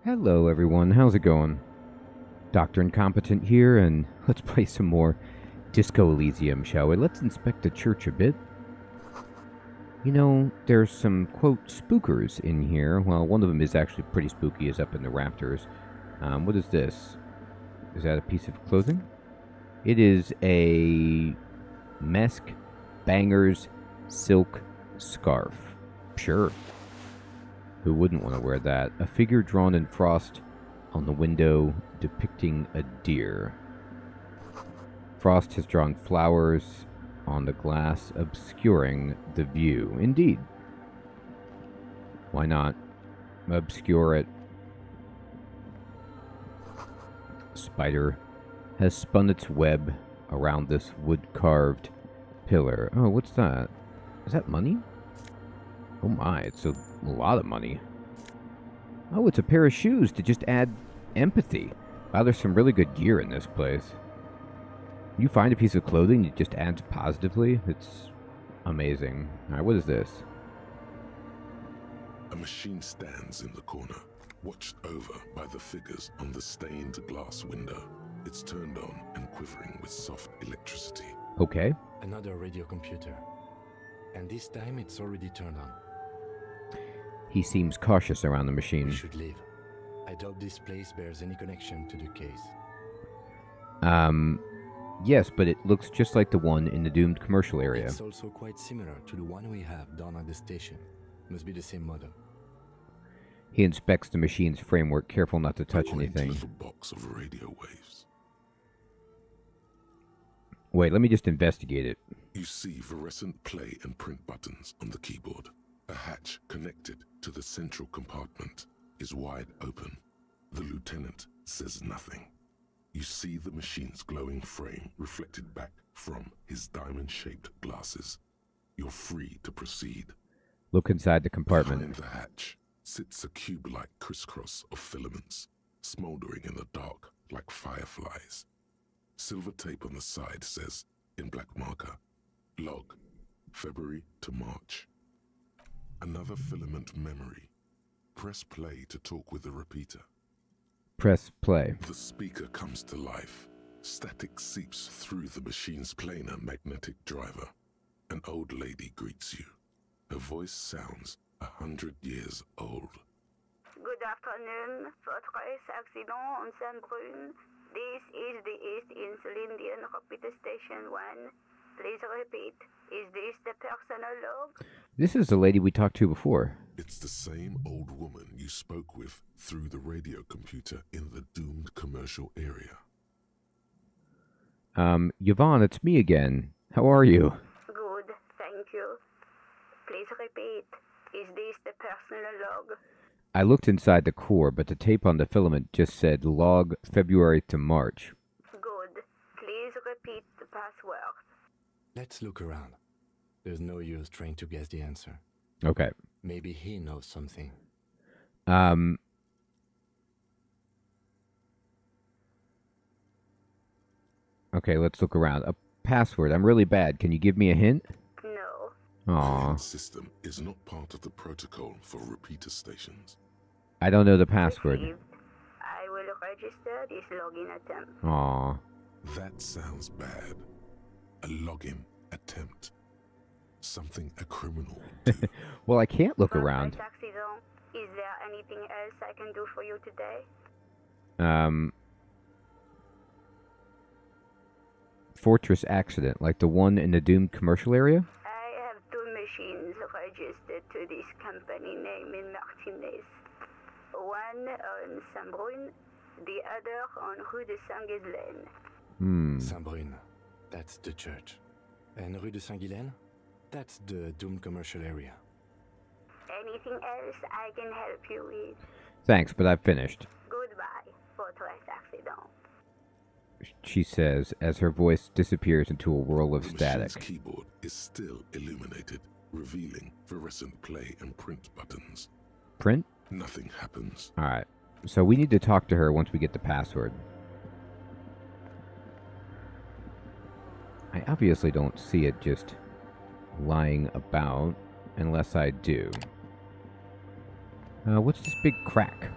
Hello everyone, how's it going? Dr. Incompetent here, and let's play some more Disco Elysium, shall we? Let's inspect the church a bit. You know, there's some, quote, spookers in here. Well, one of them is actually pretty spooky, is up in the rafters. What is this? Is that a piece of clothing? It is a Mesk Bangers silk scarf. Sure. Who wouldn't want to wear that? A figure drawn in frost on the window depicting a deer. Frost has drawn flowers on the glass, obscuring the view. Indeed. Why not? Obscure it. Spider has spun its web around this wood-carved pillar. Oh, what's that? Is that money? Oh my, it's a lot of money. Oh, it's a pair of shoes to just add empathy. Wow, there's some really good gear in this place. You find a piece of clothing that just adds positively. It's amazing. Alright, what is this? A machine stands in the corner, watched over by the figures on the stained glass window. It's turned on and quivering with soft electricity. Okay. Another radio computer. And this time it's already turned on. He seems cautious around the machine. We should leave. I doubt this place bears any connection to the case. Yes, but it looks just like the one in the doomed commercial area. It's also quite similar to the one we have down at the station. Must be the same model. He inspects the machine's framework, careful not to touch anything. Little box of radio waves. Wait, let me just investigate it. You see fluorescent play and print buttons on the keyboard. A hatch connected to the central compartment is wide open. The lieutenant says nothing. You see the machine's glowing frame reflected back from his diamond-shaped glasses. You're free to proceed. Look inside the compartment. Behind the hatch sits a cube-like crisscross of filaments, smoldering in the dark like fireflies. Silver tape on the side says, in black marker, log, February to March. Another filament memory. Press play to talk with the repeater. Press play. The speaker comes to life. Static seeps through the machine's planar magnetic driver. An old lady greets you. Her voice sounds 100 years old. Good afternoon. Fortress accident on Censored. This is the East Insulindian Repeater Station 1. Please repeat. Is this the personal log? This is the lady we talked to before. It's the same old woman you spoke with through the radio computer in the doomed commercial area. Yvonne, it's me again. How are you? Good, thank you. Please repeat. Is this the personal log? I looked inside the core, but the tape on the filament just said log February to March. Good. Please repeat the password. Let's look around. There's no use trying to guess the answer. Okay. Maybe he knows something. Okay, let's look around. A password. I'm really bad. Can you give me a hint? No. Aw. The system is not part of the protocol for repeater stations. I don't know the password. Received. I will register this login attempt. Aw. That sounds bad. A login attempt. Something a criminal would do. Well, I can't look Fortress around. accident. Is there anything else I can do for you today? Fortress accident, like the one in the doomed commercial area? I have two machines registered to this company name in Martinez. One on Saint-Brun, the other on Rue de Saint-Ghislaine. Saint-Brun. That's the church. And Rue de Saint-Ghislaine? That's the doomed commercial area. Anything else I can help you with? Thanks, but I've finished. Goodbye, Fortress accident. She says, as her voice disappears into a whirl of The static. machine's keyboard is still illuminated, revealing fluorescent play and print buttons. Print? Nothing happens. Alright. So we need to talk to her once we get the password. I obviously don't see it just lying about, unless I do. What's this big crack?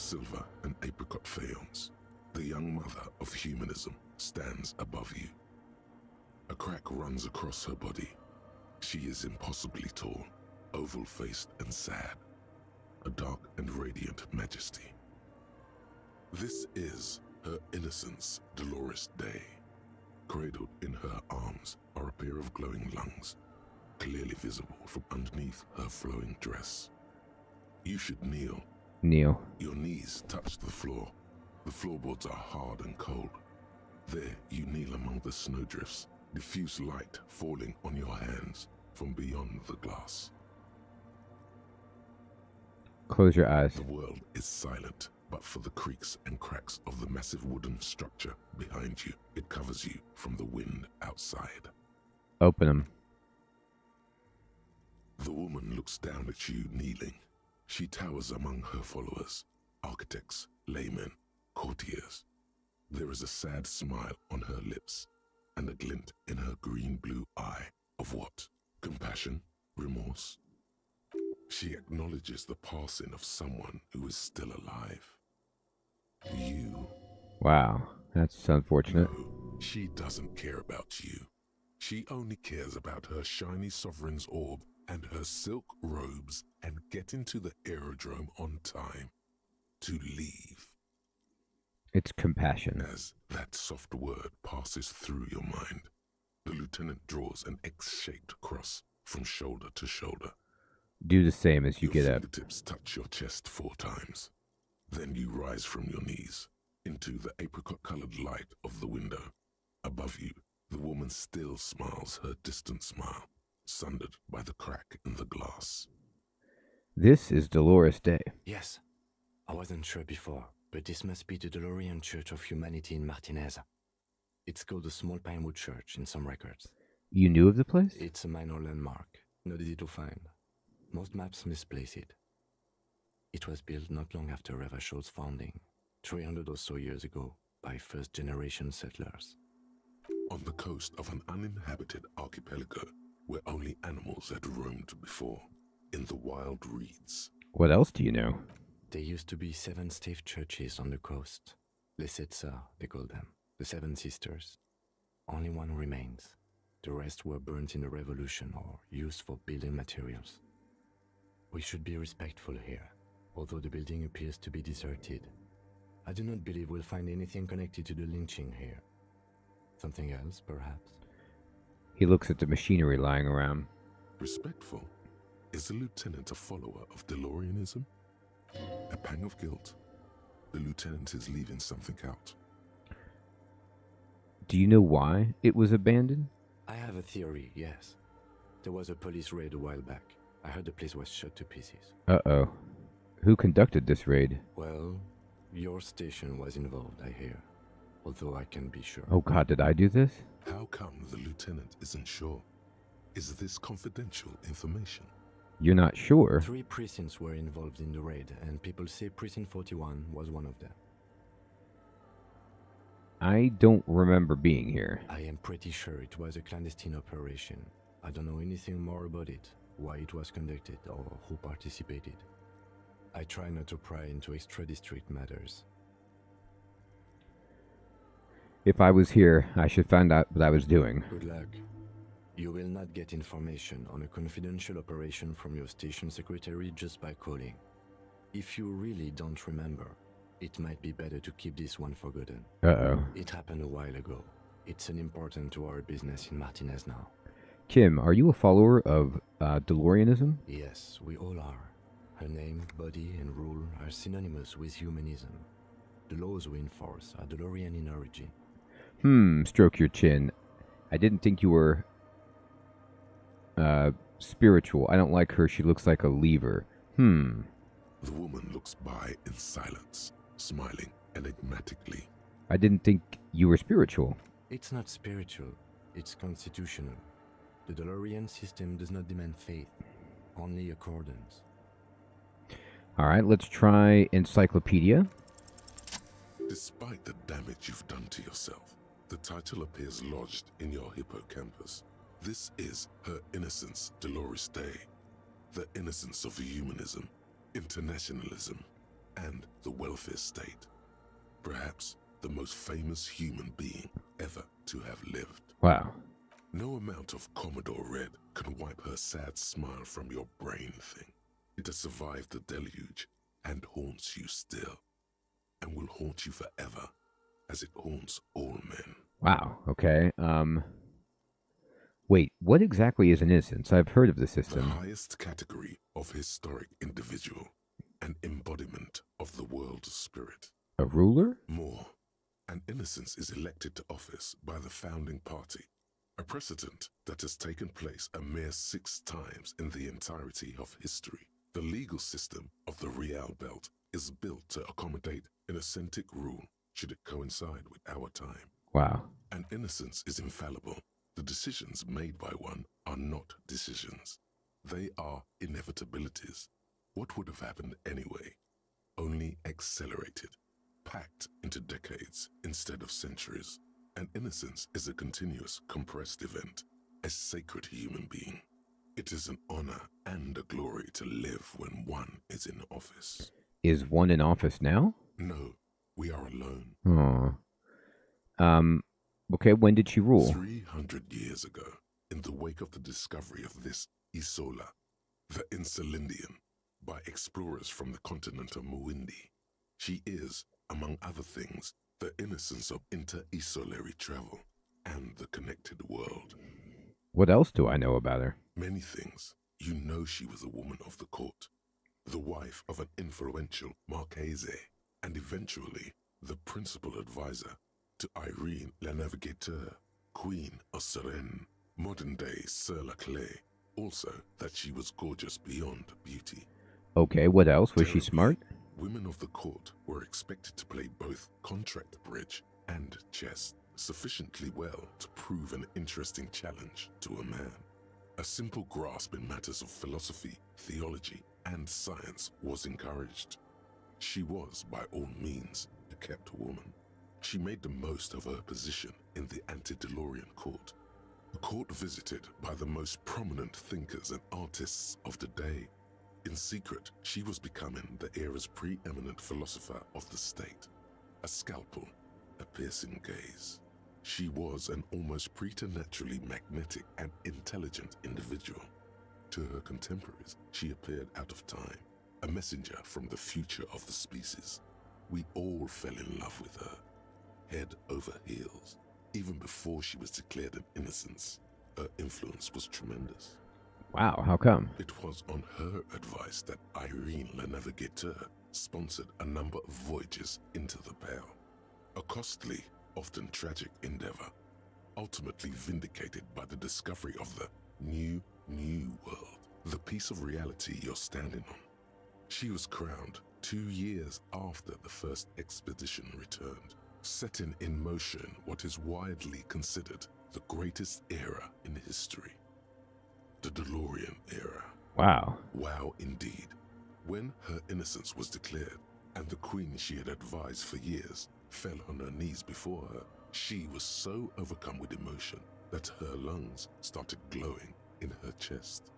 silver and apricot faience, the young mother of humanism stands above you. A crack runs across her body. She is impossibly tall, oval-faced and sad, a dark and radiant majesty. This is her innocence, Dolores Day. Cradled in her arms are a pair of glowing lungs, clearly visible from underneath her flowing dress. You should kneel. Kneel. Your knees touch the floor. The floorboards are hard and cold. There you kneel among the snowdrifts, diffuse light falling on your hands from beyond the glass. Close your eyes. The world is silent, but for the creaks and cracks of the massive wooden structure behind you. It covers you from the wind outside. Open them. The woman looks down at you kneeling. She towers among her followers, architects, laymen, courtiers. There is a sad smile on her lips and a glint in her green-blue eye of what? Compassion? Remorse? She acknowledges the passing of someone who is still alive. You. Wow, that's unfortunate. No, she doesn't care about you. She only cares about her shiny sovereign's orb and her silk robes and getting to the aerodrome on time to leave. It's compassion. As that soft word passes through your mind, the lieutenant draws an X-shaped cross from shoulder to shoulder. Do the same as you Your get up. fingertips touch your chest 4 times. Then you rise from your knees into the apricot-colored light of the window. Above you, the woman still smiles her distant smile, sundered by the crack in the glass. This is Dolores Day. Yes. I wasn't sure before, but this must be the DeLorean Church of Humanity in Martinez. It's called the Small Pinewood Church in some records. You knew of the place? It's a minor landmark, not easy to find. Most maps misplace it. It was built not long after Ravachol's founding, 300 or so years ago, by first-generation settlers. On the coast of an uninhabited archipelago where only animals had roamed before, in the wild reeds. What else do you know? There used to be 7 stave churches on the coast. Les Sept Sœurs, they call them, the 7 sisters. Only one remains. The rest were burnt in the revolution or used for building materials. We should be respectful here, although the building appears to be deserted. I do not believe we'll find anything connected to the lynching here. Something else, perhaps? He looks at the machinery lying around. Respectful? Is the lieutenant a follower of DeLoreanism? A pang of guilt. The lieutenant is leaving something out. Do you know why it was abandoned? I have a theory, yes. There was a police raid a while back. I heard the place was shot to pieces. Uh-oh. Who conducted this raid? Well, your station was involved, I hear. Although I can't be sure. Oh god, did I do this? How come the lieutenant isn't sure? Is this confidential information? You're not sure? 3 precincts were involved in the raid, and people say Precinct 41 was one of them. I don't remember being here. I am pretty sure it was a clandestine operation. I don't know anything more about it, why it was conducted, or who participated. I try not to pry into extra-district matters. If I was here, I should find out what I was doing. Good luck. You will not get information on a confidential operation from your station secretary just by calling. If you really don't remember, it might be better to keep this one forgotten. Uh-oh. It happened a while ago. It's unimportant to our business in Martinez now. Kim, are you a follower of DeLoreanism? Yes, we all are. Her name, body, and rule are synonymous with humanism. The laws we enforce are DeLorean in origin. Stroke your chin. I didn't think you were spiritual. I don't like her. She looks like a lever. The woman looks by in silence, smiling enigmatically. I didn't think you were spiritual. It's not spiritual, it's constitutional. The DeLorean system does not demand faith, only accordance. Alright, let's try encyclopedia. Despite the damage you've done to yourself, the title appears lodged in your hippocampus. This is Her Innocence, Dolores Day. The innocence of humanism, internationalism, and the welfare state. Perhaps the most famous human being ever to have lived. Wow. No amount of Commodore Red can wipe her sad smile from your brain thing. It has survived the deluge and haunts you still, and will haunt you forever, as it haunts all men. Wow. Okay. Wait, what exactly is an innocence? I've heard of the The system. highest category of historic individual, an embodiment of the world's spirit. A ruler? More, an innocence is elected to office by the founding party, a precedent that has taken place a mere 6 times in the entirety of history. The legal system of the Real Belt is built to accommodate an authentic rule should it coincide with our time. Wow. An innocence is infallible. The decisions made by one are not decisions. They are inevitabilities. What would have happened anyway? Only accelerated, packed into decades instead of centuries. An innocence is a continuous, compressed event, a sacred human being. It is an honor and a glory to live when one is in office. Is one in office now? No, we are alone. Oh. Okay, when did she rule? 300 years ago, in the wake of the discovery of this Isola, the Insulindian, by explorers from the continent of Muindi. She is, among other things, the innocence of inter-isolary travel and the connected world. What else do I know about her? Many things. You know she was a woman of the court, the wife of an influential Marchese, and eventually the principal advisor to Irene La Navigateur, Queen of Suresnes, modern-day Sir La Clé. Also, that she was gorgeous beyond beauty. Okay, what else? Was she Terribly, smart? Women of the court were expected to play both contract bridge and chess sufficiently well to prove an interesting challenge to a man. A simple grasp in matters of philosophy, theology, and science was encouraged. She was, by all means, a kept woman. She made the most of her position in the antediluvian court, a court visited by the most prominent thinkers and artists of the day. In secret, she was becoming the era's preeminent philosopher of the state. A scalpel, a piercing gaze. She was an almost preternaturally magnetic and intelligent individual. To her contemporaries, she appeared out of time, a messenger from the future of the species. We all fell in love with her, head over heels. Even before she was declared an innocence, her influence was tremendous. Wow, how come? It was on her advice that Irene La Navigateur sponsored a number of voyages into the Pale. A costly, often tragic endeavor, ultimately vindicated by the discovery of the new world, the piece of reality you're standing on. She was crowned 2 years after the first expedition returned, setting in motion what is widely considered the greatest era in history. The DeLorean era. Wow. Wow, indeed. When her innocence was declared, and the queen she had advised for years fell on her knees before her, she was so overcome with emotion that her lungs started glowing in her chest.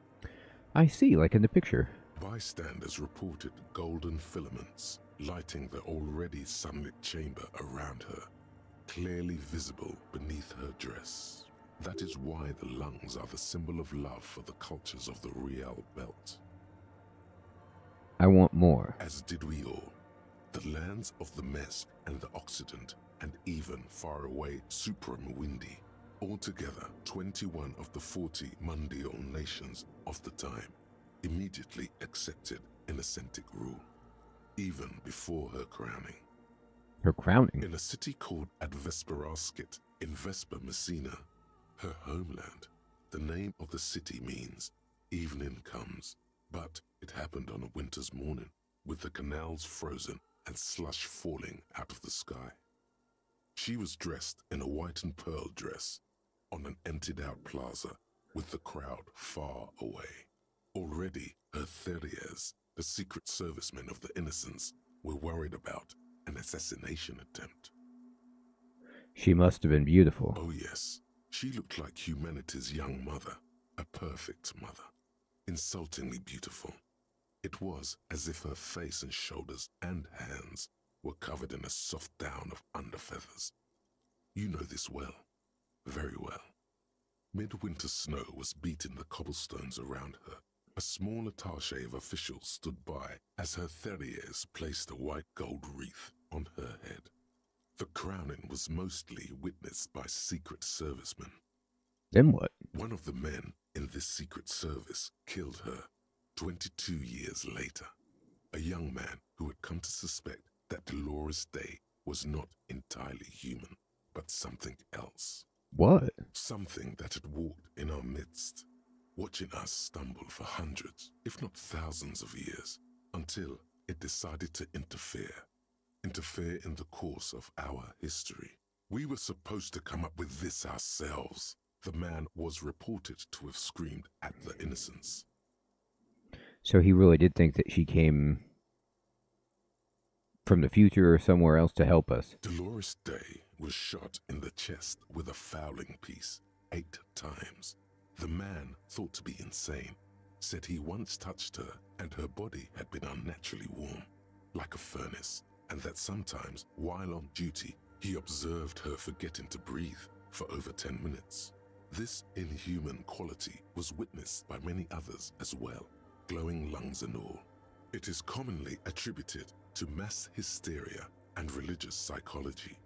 I see, like in the picture. Bystanders reported golden filaments lighting the already sunlit chamber around her, clearly visible beneath her dress. That is why the lungs are the symbol of love for the cultures of the Real Belt. I want more. As did we all. The lands of the Mesk and the Occident, and even far away Supra-Muindi, altogether 21 of the 40 Mundial nations of the time, immediately accepted inauthentic rule, even before her crowning. Her crowning? In a city called Advesperaskit in Vespa Messina, her homeland, the name of the city means evening comes, but it happened on a winter's morning, with the canals frozen and slush falling out of the sky. She was dressed in a white and pearl dress on an emptied-out plaza with the crowd far away. Already, her Theriers, the secret servicemen of the Innocents, were worried about an assassination attempt. She must have been beautiful. Oh yes, she looked like humanity's young mother, a perfect mother, insultingly beautiful. It was as if her face and shoulders and hands were covered in a soft down of underfeathers. You know this well, very well. Midwinter snow was beating the cobblestones around her. A small attaché of officials stood by as her Theriers placed a white gold wreath on her head. The crowning was mostly witnessed by Secret Servicemen. Then what? One of the men in this Secret Service killed her 22 years later. A young man who had come to suspect that Dolores Day was not entirely human, but something else. What? Something that had walked in our midst, watching us stumble for hundreds, if not thousands of years, until it decided to interfere in the course of our history. We were supposed to come up with this ourselves. The man was reported to have screamed at the innocents. So he really did think that she came from the future or somewhere else to help us. Dolores Day was shot in the chest with a fowling piece 8 times. The man, thought to be insane, said he once touched her and her body had been unnaturally warm, like a furnace, and that sometimes, while on duty, he observed her forgetting to breathe for over 10 minutes. This inhuman quality was witnessed by many others as well, glowing lungs and all. It is commonly attributed to mass hysteria and religious psychology.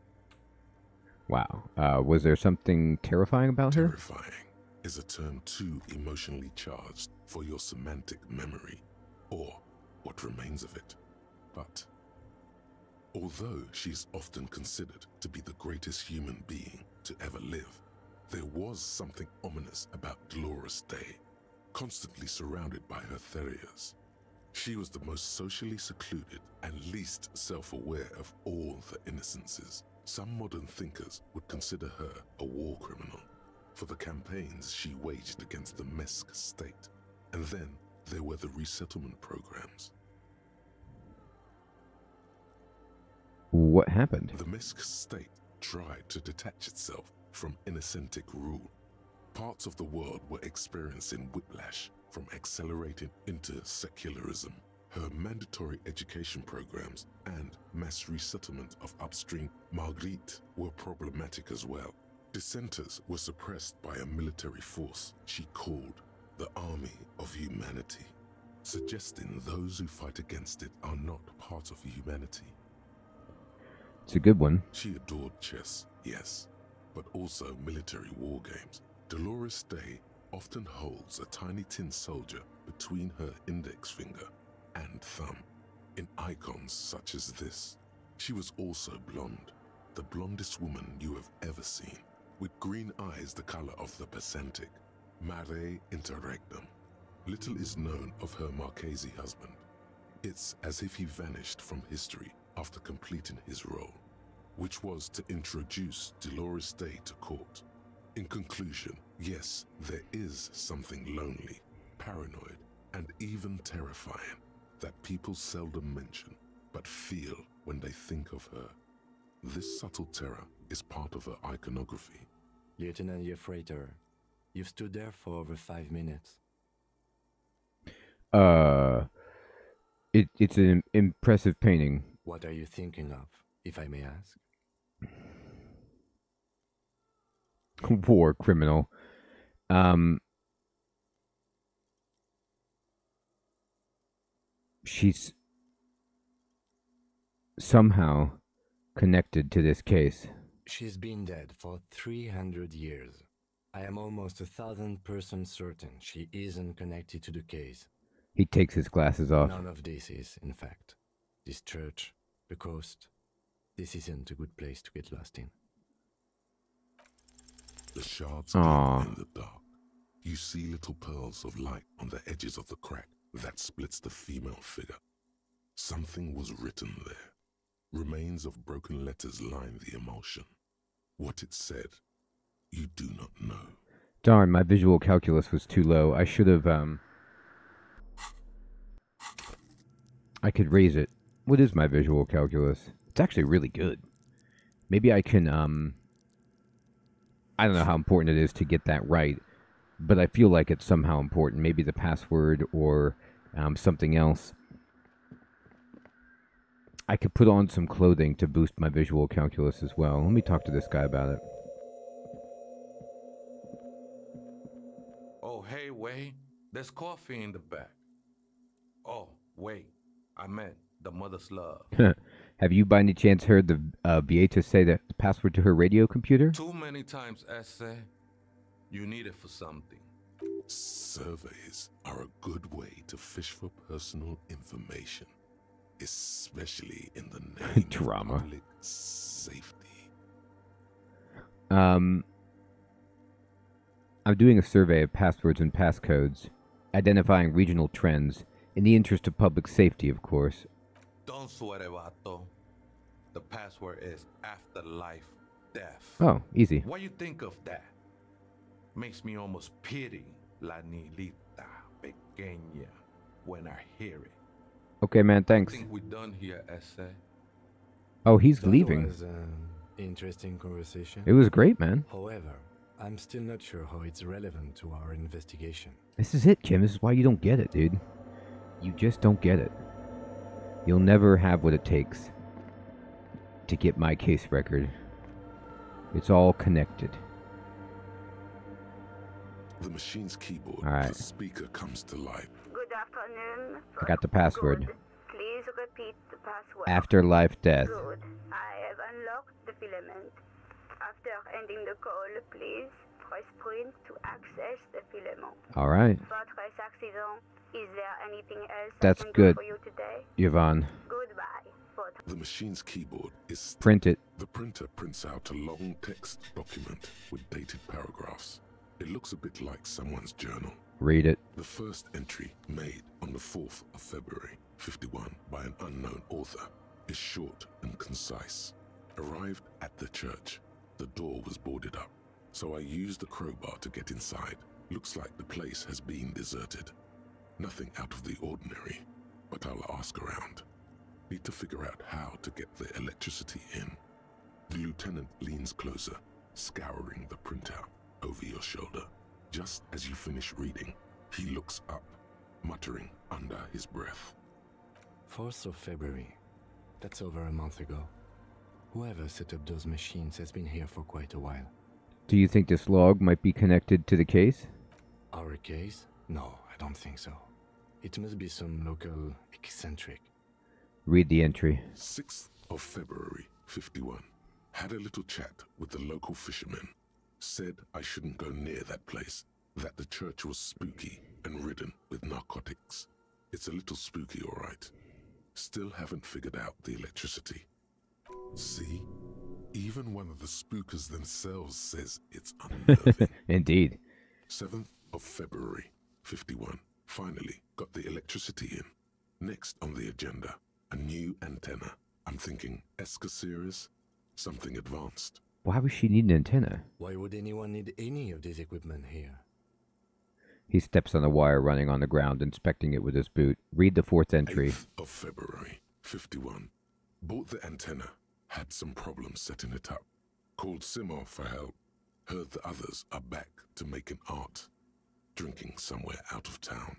Wow. Was there something terrifying about her? Terrifying is a term too emotionally charged for your semantic memory, or what remains of it. But although she's often considered to be the greatest human being to ever live, there was something ominous about Dolores Day, constantly surrounded by her Theriers. She was the most socially secluded and least self-aware of all the innocences. Some modern thinkers would consider her a war criminal for the campaigns she waged against the Mesk state. And then there were the resettlement programs. What happened? The Mesk state tried to detach itself from innocentic rule. Parts of the world were experiencing whiplash from accelerating into secularism. Her mandatory education programs and mass resettlement of upstream Marguerite were problematic as well. Dissenters were suppressed by a military force she called the Army of Humanity, suggesting those who fight against it are not part of humanity. It's a good one. She adored chess, yes, but also military war games. Dolores Day often holds a tiny tin soldier between her index finger and thumb in icons such as this. She was also blonde, the blondest woman you have ever seen, with green eyes the color of the Pacentic, mare interregnum. Little is known of her Marchese husband. It's as if he vanished from history after completing his role, which was to introduce Dolores Day to court. In conclusion, yes, there is something lonely, paranoid, and even terrifying that people seldom mention, but feel when they think of her. This subtle terror is part of her iconography. Lieutenant Yefrater, you've stood there for over 5 minutes. It's an impressive painting. What are you thinking of, if I may ask? War criminal. She's somehow connected to this case. She's been dead for 300 years. I am almost 1,000% certain she isn't connected to the case. He takes his glasses off. None of this is, in fact. This church, the coast, this isn't a good place to get lost in. The shards gleam in the dark. You see little pearls of light on the edges of the crack that splits the female figure. Something was written there. Remains of broken letters line the emulsion. What it said, you do not know. Darn, my visual calculus was too low. I should have, I could raise it. What is my visual calculus? It's actually really good. Maybe I can, I don't know how important it is to get that right, but I feel like it's somehow important. Maybe the password or something else. I could put on some clothing to boost my visual calculus as well. Let me talk to this guy about it. Oh, hey, wait. There's coffee in the back. Oh, wait. I meant the mother's love. Have you by any chance heard the Beata say the password to her radio computer? Too many times, essay. You need it for something. Surveys are a good way to fish for personal information, especially in the name Drama. of public safety. I'm doing a survey of passwords and passcodes, identifying regional trends, in the interest of public safety, of course. Don't sweat it, vato. The password is afterlife death. Oh, easy. What you think of that? Makes me almost pity La Nilita Pequeña when I hear it. Okay, man, thanks. I think we're done here, essay. Oh, he's That leaving. was an interesting conversation. It was great, man. However, I'm still not sure how it's relevant to our investigation. This is it, Jim. This is why you don't get it, dude. You just don't get it. You'll never have what it takes to get my case record. It's all connected. The machine's keyboard, All right. the speaker comes to life. Good afternoon. I got the password. Good. Please repeat the password. Afterlife death. Good. I have unlocked the filament. After ending the call, please press print to access the filament. All right. Votre accident. Is there anything else That's I can good. do for you today? Yvonne, Goodbye. Votre The machine's keyboard is... print it. The printer prints out a long text document with dated paragraphs. It looks a bit like someone's journal. Read it. The first entry, made on the 4th of February, 51, by an unknown author, is short and concise. Arrived at the church. The door was boarded up, so I used a crowbar to get inside. Looks like the place has been deserted. Nothing out of the ordinary, but I'll ask around. Need to figure out how to get the electricity in. The lieutenant leans closer, scouring the printout over your shoulder. Just as you finish reading, he looks up, muttering under his breath. 4th of February. That's over a month ago. Whoever set up those machines has been here for quite a while. Do you think this log might be connected to the case? Our case? No, I don't think so. It must be some local eccentric. Read the entry. 6th of February, 51. Had a little chat with the local fishermen. Said I shouldn't go near that place, that the church was spooky and ridden with narcotics. It's a little spooky, all right. Still haven't figured out the electricity. See? Even one of the spookers themselves says it's unnerving. Indeed. 7th of February, 51. Finally got the electricity in. Next on the agenda, a new antenna. I'm thinking ESCA series, something advanced. Why would she need an antenna? Why would anyone need any of this equipment here? He steps on the wire running on the ground, inspecting it with his boot. Read the 4th entry. 8th of February, 51. Bought the antenna, had some problems setting it up. Called Simo for help. Heard the others are back to making art. Drinking somewhere out of town.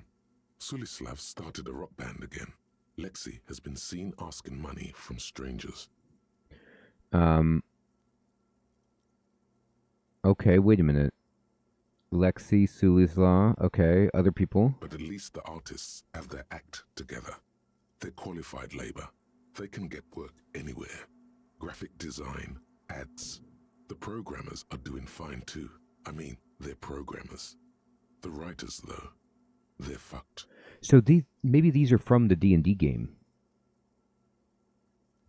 Sulislav started a rock band again. Lexi has been seen asking money from strangers. Okay, wait a minute. Lexi, Sulislav, okay, other people. But at least the artists have their act together. They're qualified labor. They can get work anywhere. Graphic design, ads. The programmers are doing fine too. I mean, they're programmers. The writers, though, they're fucked. So maybe these are from the D&D game.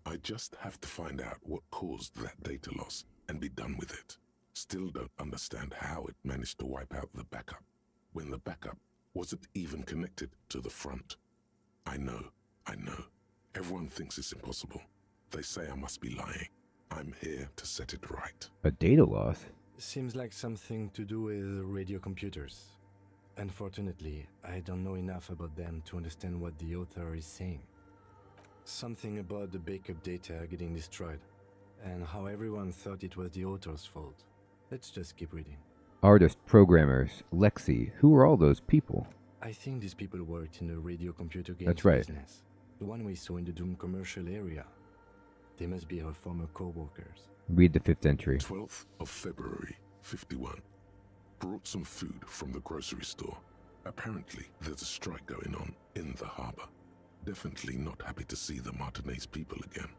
I just have to find out what caused that data loss and be done with it. Still don't understand how it managed to wipe out the backup, when the backup wasn't even connected to the front. I know. Everyone thinks it's impossible. They say I must be lying. I'm here to set it right. A data loss? Seems like something to do with radio computers. Unfortunately, I don't know enough about them to understand what the author is saying. Something about the backup data getting destroyed, and how everyone thought it was the author's fault. Let's just keep reading. Artists, programmers, Lexi, who are all those people? I think these people worked in the radio computer games That's right. business. The one we saw in the Doom commercial area. They must be her former co-workers. Read the 5th entry. 12th of February, 51. Brought some food from the grocery store. Apparently, there's a strike going on in the harbor. Definitely not happy to see the Martinez people again.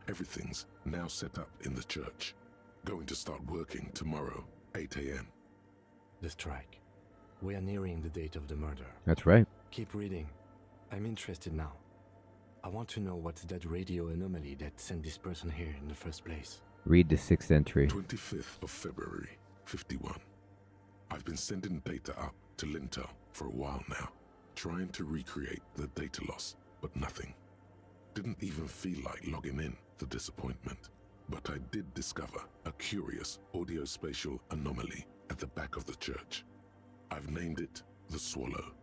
Everything's now set up in the church. Going to start working tomorrow, 8 a.m. The strike. We are nearing the date of the murder. That's right. Keep reading. I'm interested now. I want to know what's that radio anomaly that sent this person here in the first place. Read the 6th entry. 25th of February, 51. I've been sending data up to Lintel for a while now, trying to recreate the data loss, but nothing. Didn't even feel like logging in, the disappointment. But I did discover a curious audio-spatial anomaly at the back of the church. I've named it the Swallow.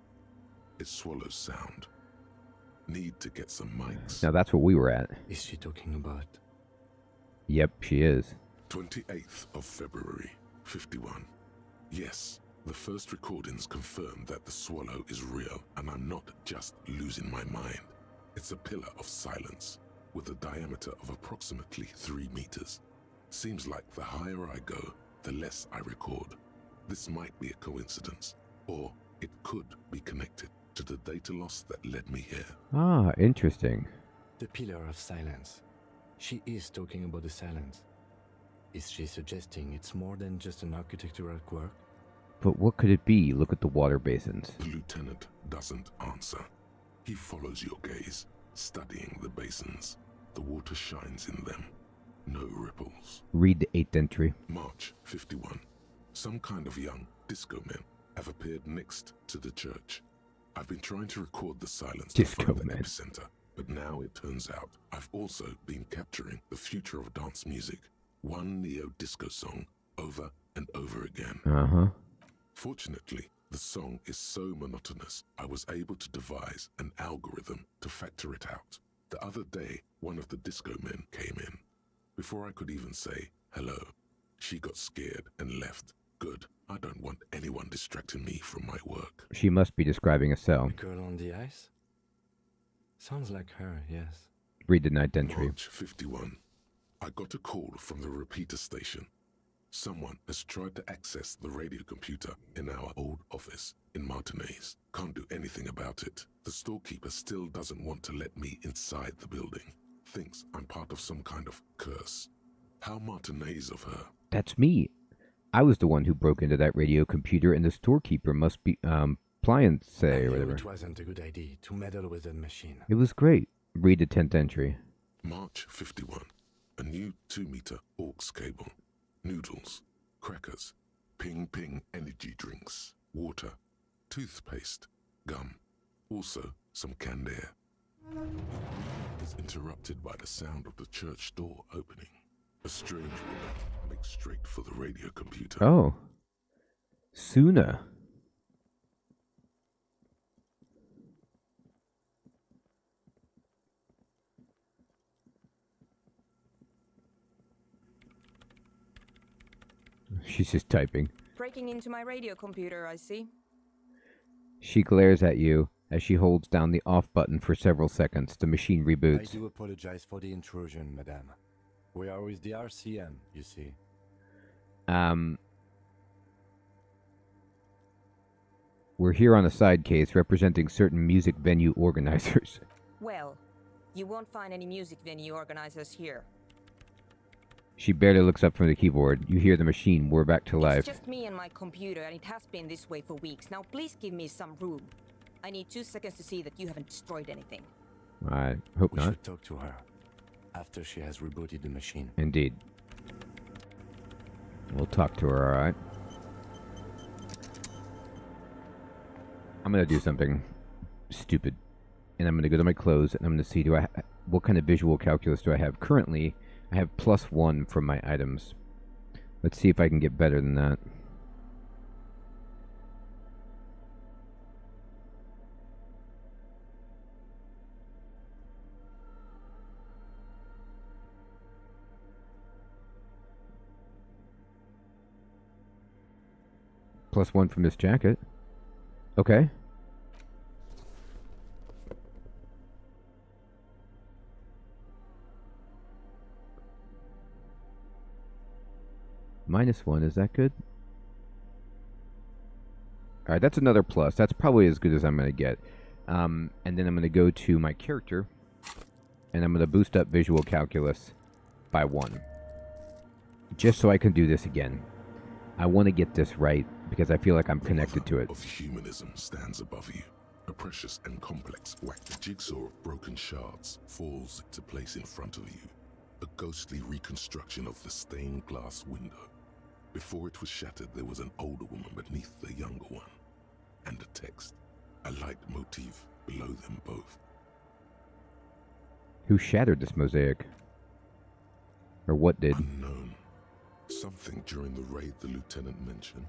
It swallows sound. Need to get some mics. Now that's what we were at. Is she talking about? Yep, she is. 28th of February, 51. Yes, the first recordings confirm that the Swallow is real, and I'm not just losing my mind. It's a pillar of silence, with a diameter of approximately 3 meters. Seems like the higher I go, the less I record. This might be a coincidence, or it could be connected to the data loss that led me here. Ah, interesting. The pillar of silence. She is talking about the silence. Is she suggesting it's more than just an architectural quirk? But what could it be? Look at the water basins. The lieutenant doesn't answer. He follows your gaze, studying the basins. The water shines in them. No ripples. Read the 8th entry. March 51. Some kind of young disco men have appeared next to the church. I've been trying to record the silence to Disco find the men. epicenter, but now it turns out I've also been capturing the future of dance music, one neo-disco song over and over again. Uh-huh. Fortunately, the song is so monotonous, I was able to devise an algorithm to factor it out. The other day, one of the disco men came in. Before I could even say hello, she got scared and left. Good. I don't want anyone distracting me from my work. She must be describing a cell. The girl on the ice? Sounds like her, yes. Read the 9th entry. March 51. I got a call from the repeater station. Someone has tried to access the radio computer in our old office in Martinez. Can't do anything about it. The storekeeper still doesn't want to let me inside the building. Thinks I'm part of some kind of curse. How Martinez of her. That's me. I was the one who broke into that radio computer, and the storekeeper must be, Pliance, I or knew whatever. it wasn't a good idea to meddle with that machine. It was great. Read the 10th entry. March 51. A new 2-meter aux cable. Noodles, crackers, ping-ping energy drinks, water, toothpaste, gum. Also, some canned air. Is interrupted by the sound of the church door opening. A strange woman makes straight for the radio computer. Oh. Suna. She's just typing. Breaking into my radio computer, I see. She glares at you as she holds down the off button for several seconds. The machine I reboots. do apologize for the intrusion, madame. We are with the RCM, you see. We're here on a side case representing certain music venue organizers. Well, you won't find any music venue organizers here. She barely looks up from the keyboard. You hear the machine whir back to life. It's just me and my computer, and it has been this way for weeks. Now please give me some room. I need 2 seconds to see that you haven't destroyed anything. I hope We not. should talk to her after she has rebooted the machine. Indeed. We'll talk to her, alright? I'm gonna do something stupid. And I'm gonna go to my clothes and I'm gonna see what kind of visual calculus do I have. Currently, I have +1 from my items. Let's see if I can get better than that. +1 from this jacket. Okay. -1, is that good? Alright, that's another plus. That's probably as good as I'm going to get. And then I'm going to go to my character, and I'm going to boost up visual calculus by 1. Just so I can do this again. I want to get this right, because I feel like I'm connected to it. Of humanism stands above you. A precious and complex whacked jigsaw of broken shards falls into place in front of you. A ghostly reconstruction of the stained glass window. Before it was shattered, there was an older woman beneath the younger one. And a text, a light motif below them both. Who shattered this mosaic? Or what did? Unknown. Something during the raid the lieutenant mentioned.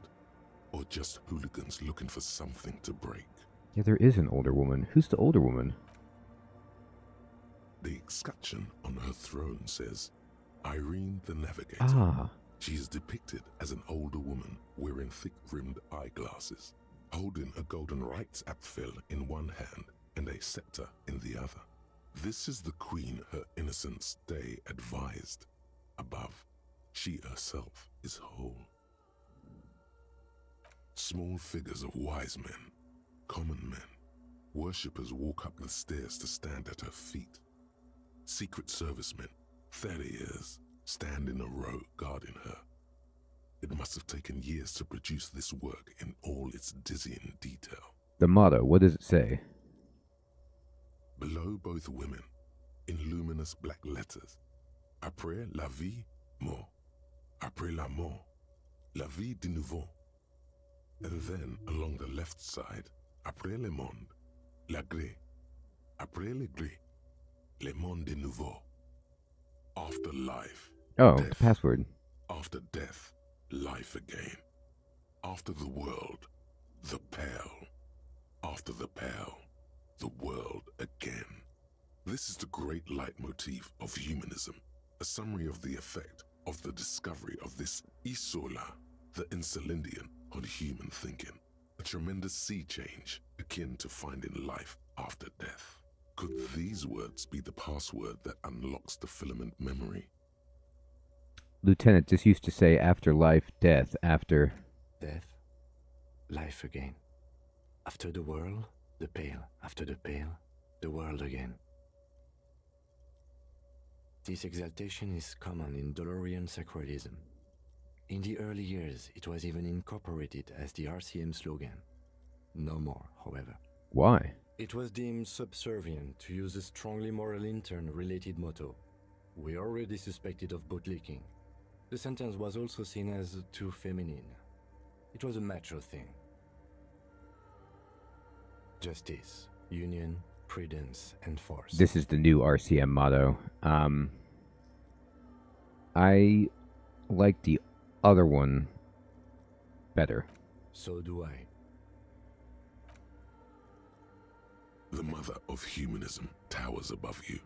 Or just hooligans looking for something to break. Yeah, there is an older woman. Who's the older woman? The escutcheon on her throne says, Irene the Navigator. Ah. She is depicted as an older woman wearing thick-rimmed eyeglasses, holding a golden rights apfel in one hand and a scepter in the other. This is the queen her innocence day advised. Above, she herself is whole. Small figures of wise men, common men, worshippers walk up the stairs to stand at her feet. Secret servicemen, 30 years, stand in a row guarding her. It must have taken years to produce this work in all its dizzying detail. The motto, what does it say? Below both women, in luminous black letters, Après la vie, mort. Après la mort, la vie de nouveau. And then, along the left side, Après le monde, la gré. Après le gré, le monde de nouveau. After life. Oh, death. the password. After death, life again. After the world, the pale. After the pale, the world again. This is the great leitmotif of humanism, a summary of the effect of the discovery of this Isola, the Insulindian, on human thinking. A tremendous sea change, akin to finding life after death. Could these words be the password that unlocks the filament memory? Lieutenant, this used to say after life, death, after... Death, life again. After the world, the pale. After the pale, the world again. This exaltation is common in Dolorian sacralism. In the early years, it was even incorporated as the RCM slogan. No more, however. Why? It was deemed subservient to use a strongly moral intern-related motto. We already suspected of bootlicking. The sentence was also seen as too feminine. It was a macho thing. Justice, union, prudence, and force. This is the new RCM motto. I like the other one better. So do I. The mother of humanism towers above you.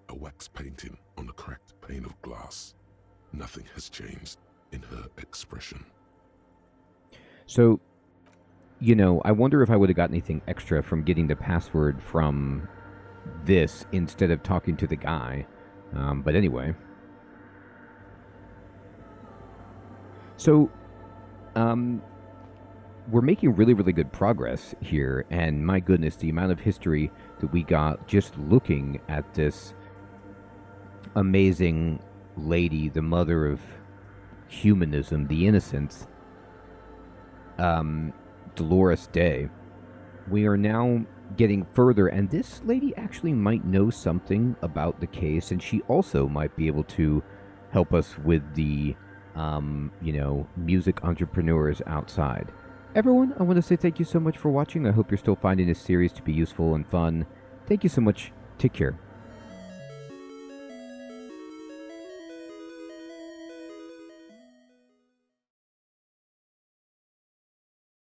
A wax painting on a cracked pane of glass. Nothing has changed in her expression. So, you know, I wonder if I would have got anything extra from getting the password from this instead of talking to the guy. But anyway. So, we're making really, really good progress here, and my goodness, the amount of history that we got just looking at this amazing lady, the mother of humanism, the innocence, Dolores Day. We are now getting further, and this lady actually might know something about the case, and she also might be able to help us with the, you know, music entrepreneurs outside. Everyone, I want to say thank you so much for watching. I hope you're still finding this series to be useful and fun. Thank you so much. Take care.